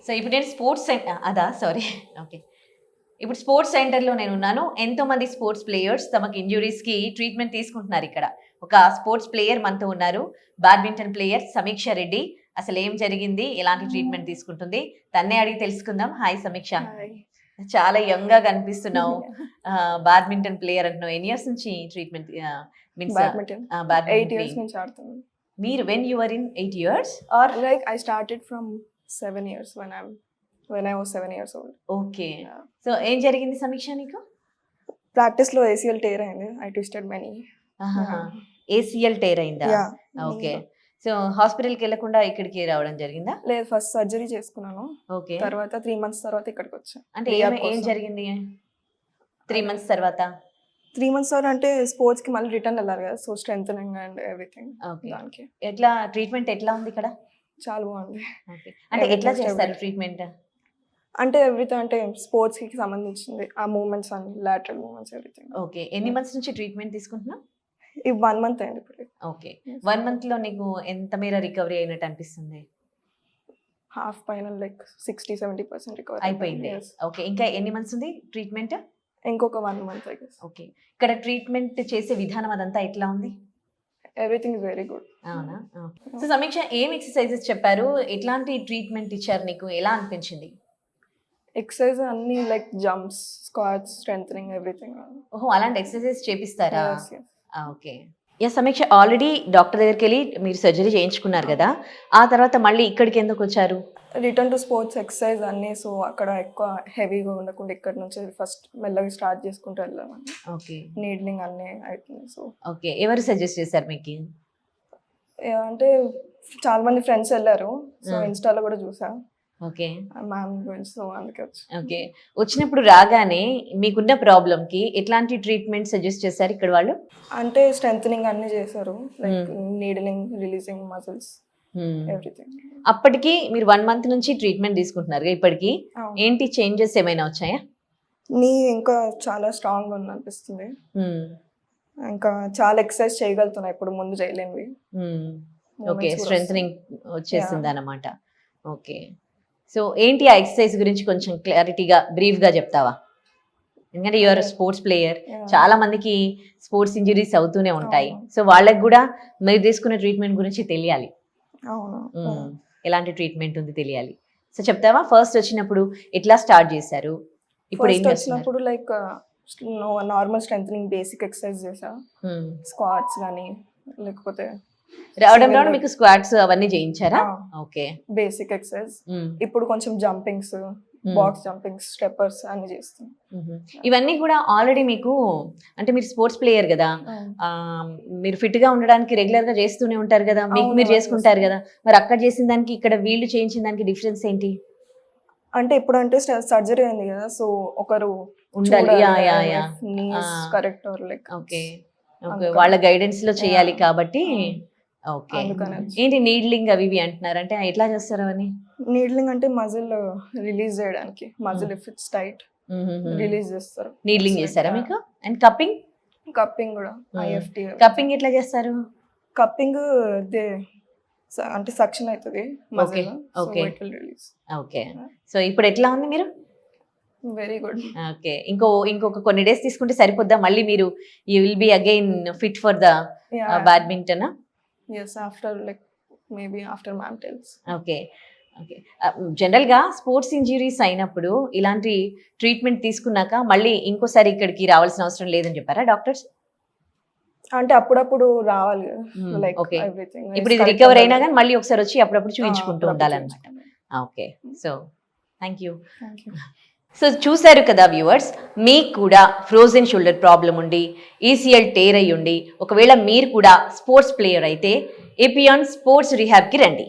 So ఇప్పుడు నేను sports అదా సారీ ఓకే ఇప్పుడు స్పోర్ట్స్ సెంటర్లో నేను ఉన్నాను. ఎంతోమంది స్పోర్ట్స్ ప్లేయర్స్ తమకు ఇంజురీస్కి ట్రీట్మెంట్ తీసుకుంటున్నారు. ఇక్కడ ఒక స్పోర్ట్స్ ప్లేయర్ మనతో ఉన్నారు, బ్యాడ్మింటన్ ప్లేయర్ సమీక్ష రెడ్డి. అసలు ఏం జరిగింది, ఎలాంటి ట్రీట్మెంట్ తీసుకుంటుంది, తన్నే అడిగి తెలుసుకుందాం. హాయ్ సమీక్ష, చాలా యంగ్ గా కనిపిస్తున్నావు. బ్యాడ్మింటన్ ప్లేయర్ అంటున్నావు. ఎన్ని ఇయర్స్ నుంచి ట్రీట్మెంట్ మీన్స్ బ్యాడ్మింటన్ 8 years నుంచి ఆడుతున్నాను. మీరు when you were in 8 years or like I started from 7 years when I was 7 years old. Okay. So ఏం జరిగింది సమీక్ష నీకు? ప్రాక్టీస్ లో ACL టేర్ అయింది. I twisted my knee. ACL tear అయిందా? Yeah. ఓకే. సో హాస్పిటల్కి వెళ్ళకుండా ఇక్కడికి రావడం జరిగిందా? లేదు, ఫస్ట్ సర్జరీ చేసుకున్నాను. ఓకే. తర్వాత 3 months తర్వాత ఇక్కడికి వచ్చాను. అంటే ఏం జరిగింది 3 months తర్వాత? 3 months తర్వాత అంటే స్పోర్ట్స్ కి మళ్ళీ రిటర్న్ వెళ్ళాలి కదా, సో స్ట్రెంథనింగ్ అండ్ ఎవ్రీథింగ్. దానికి ఎట్లా ట్రీట్మెంట్ ఎట్లా ఉంది ఇక్కడ? చాలా బాగుంది. అంటే ఎట్లా చేస్తారు ట్రీట్మెంట్? అంటే ఎవ్రీథింగ్ అంటే స్పోర్ట్స్ కి సంబంధించింది, ఆ మూవ్మెంట్స్ అన్ని లాటరల్ మూవ్మెంట్స్ ఎవ్రీథింగ్. ఓకే. ఎన్ని మంత్స్ నుంచి ట్రీట్మెంట్ తీసుకుంటున్నావు? ఈ 1 month అయింది ఇప్పుడు. ఓకే. 1 month లో నీకు ఎంత మేర రికవరీ అయినట్టు అనిపిస్తుంది? హాఫ్ పైన లైక్ 60-70% రికవరీ అయిపోయింది. ఓకే. ఇంకా ఎన్ని మంత్స్ ఉంది ట్రీట్మెంట్? ఇంకొక 1 month I guess. ఓకే. ఇక్కడ ట్రీట్మెంట్ చేసే విధానం అదంతా ఎట్లా ఉంది? Everything is very good. అవునా? సో సమీక్ష, ఏం ఎక్సర్సైజెస్ చెప్పారు, ఎట్లాంటి ట్రీట్మెంట్ ఇచ్చారు నీకు, ఎలా అనిపించింది? ఎక్సర్సైజ్ అన్ని like jumps, squats, strengthening everything. ఓహో, అలాంటి ఎక్సర్సైజ్ చేపిస్తారా? ఓకే. సమీక్ష, ఆల్రెడీ డాక్టర్ దగ్గరికి వెళ్ళి మీరు సర్జరీ చేయించుకున్నారు కదా, ఆ తర్వాత మళ్ళీ ఇక్కడికి ఎందుకు వచ్చారు? రిటర్న్ టు స్పోర్ట్స్ ఎక్సర్సైజ్ అన్ని, సో అక్కడ ఎక్కువ హెవీగా ఉండకుండా ఇక్కడ నుంచి ఫస్ట్ మెల్లగా స్టార్ట్ చేసుకుంటూ వెళ్ళామని. ఓకే. నీడ్లింగ్ అన్ని అవుతుంది. So okay. ఎవరు సజెస్ట్ చేశారు మీకు? అంటే చాలా మంది ఫ్రెండ్స్ వెళ్ళారు, సో ఇన్స్టాలో కూడా చూసా. ఓకే. మ్యామ్ గురించి, సో అందుకే వచ్చి. ఓకే. వచ్చినప్పుడు రాగానే మీకున్న ప్రాబ్లమ్ కి ఎట్లాంటి ట్రీట్మెంట్ సజెస్ట్ చేశారు ఇక్కడ వాళ్ళు? అంటే స్ట్రెంథనింగ్ అన్ని చేశారు, like needling, releasing muscles everything. అప్పటికి మీరు 1 month నుంచి ట్రీట్మెంట్ తీసుకుంటున్నారు, ఇప్పటికి ఏంటి చేంజెస్ ఏమైనా వచ్చాయా? నీ ఇంకా చాలా స్ట్రాంగ్ ఉంది అనిపిస్తుంది. ఇంకా చాలా ఎక్సర్సైజ్ చేయగలుగుతున్నా, ఇప్పుడు ముందు చేయలేనివి. ఓకే. స్ట్రెంథనింగ్ వచ్చేసింది అన్నమాట. ఓకే. సో ఏంటి ఆ ఎక్సర్సైజ్ గురించి కొంచెం క్లారిటీగా బ్రీఫ్గా చెప్తావా? ఎందుకంటే యూఆర్ స్పోర్ట్స్ ప్లేయర్, చాలా మందికి స్పోర్ట్స్ ఇంజరీస్ అవుతూనే ఉంటాయి. సో వాళ్ళకి కూడా మీరు తీసుకున్న ట్రీట్మెంట్ గురించి తెలియాలి. ఎలాంటి ట్రీట్మెంట్ ఉంది తెలియాలి. సో చెప్తావా? ఫస్ట్ వచ్చినప్పుడు ఎట్లా స్టార్ట్ చేశారు, ఇప్పుడు ఏం వచ్చినప్పుడు like normal strengthening basic exercise చేసా, స్క్వాట్స్ కానీ లేకపోతే రావడం మీకు స్క్వాట్స్ అవన్నీ చేయించారా? ఓకే. Basic exercise. ఇప్పుడు కొంచెం జంపింగ్స్, బాక్స్ జంపింగ్స్, స్టెప్పర్స్ అన్ని చేస్తాం. ఇవన్నీ కూడా ఆల్రెడీ మీకు, అంటే మీరు స్పోర్ట్స్ ప్లేయర్ కదా, మీరు ఫిట్ గా ఉండడానికి రెగ్యులర్ గా చేస్తూనే ఉంటారు కదా, మీకు మీరు చేసుకుంటారు కదా, మరి అక్కడ చేసిన దానికి ఇక్కడ వీళ్ళు చేయించిన దానికి డిఫరెన్స్ ఏంటి? అంటే ఇప్పుడు అంటే సర్జరీ అయింది కదా, సో ఒకరు ఉండాలి. Correct or like. ఓకే. వాళ్ళ గైడెన్స్ లో చేయాలి కాబట్టి. ఓకే. ఏంటి నీడ్లింగ్ అవి ఇవి అంటున్నారు, అంటే ఎట్లా చేస్తారు అవన్నీ? నీడ్లింగ్ అంటే మజిల్ రిలీజ్ చేయడానికి, muscle if it's tight release చేస్తారు. నీడ్లింగ్ చేస్తారా మీకు? And cupping? కప్పింగ్ కూడా IFT. కప్పింగ్ ఎట్లా చేస్తారు? కప్పింగ్ అంటే సక్షన్ అవుతుంది muscle. Okay. Release. Okay. So ఇప్పుడు ఎట్లా ఉంది మీరు? Very good. ఓకే. ఇంకొక కొన్ని డేస్ తీసుకుంటే సరిపోద్దా? మళ్ళీ మీరు you will be again fit for the badminton? yes, after like maybe after ma'am tells. Okay. Okay. జనరల్గా స్పోర్ట్స్ ఇంజరీస్ అయినప్పుడు ఇలాంటి ట్రీట్మెంట్ తీసుకున్నాక మళ్ళీ ఇంకోసారి ఇక్కడికి రావాల్సిన అవసరం లేదని చెప్పారా డాక్టర్స్? అంటే అప్పుడప్పుడు రావాలి, లైక్ ఓకే. ఎవ్రీథింగ్ ఇప్పుడు ఇది రికవర్ అయినా కానీ మళ్ళీ ఒకసారి వచ్చి అప్పుడప్పుడు చూపించుకుంటూ ఉండాలన్నమాట. Okay. So thank you. So చూశారు కదా వ్యూవర్స్, మీకు కూడా ఫ్రోజన్ షోల్డర్ ప్రాబ్లం ఉండి, ACL టేర్ అయ్యి ఉండి, ఒకవేళ మీరు కూడా స్పోర్ట్స్ ప్లేయర్ అయితే ఏపియాన్ స్పోర్ట్స్ రీహాబ్కి రండి.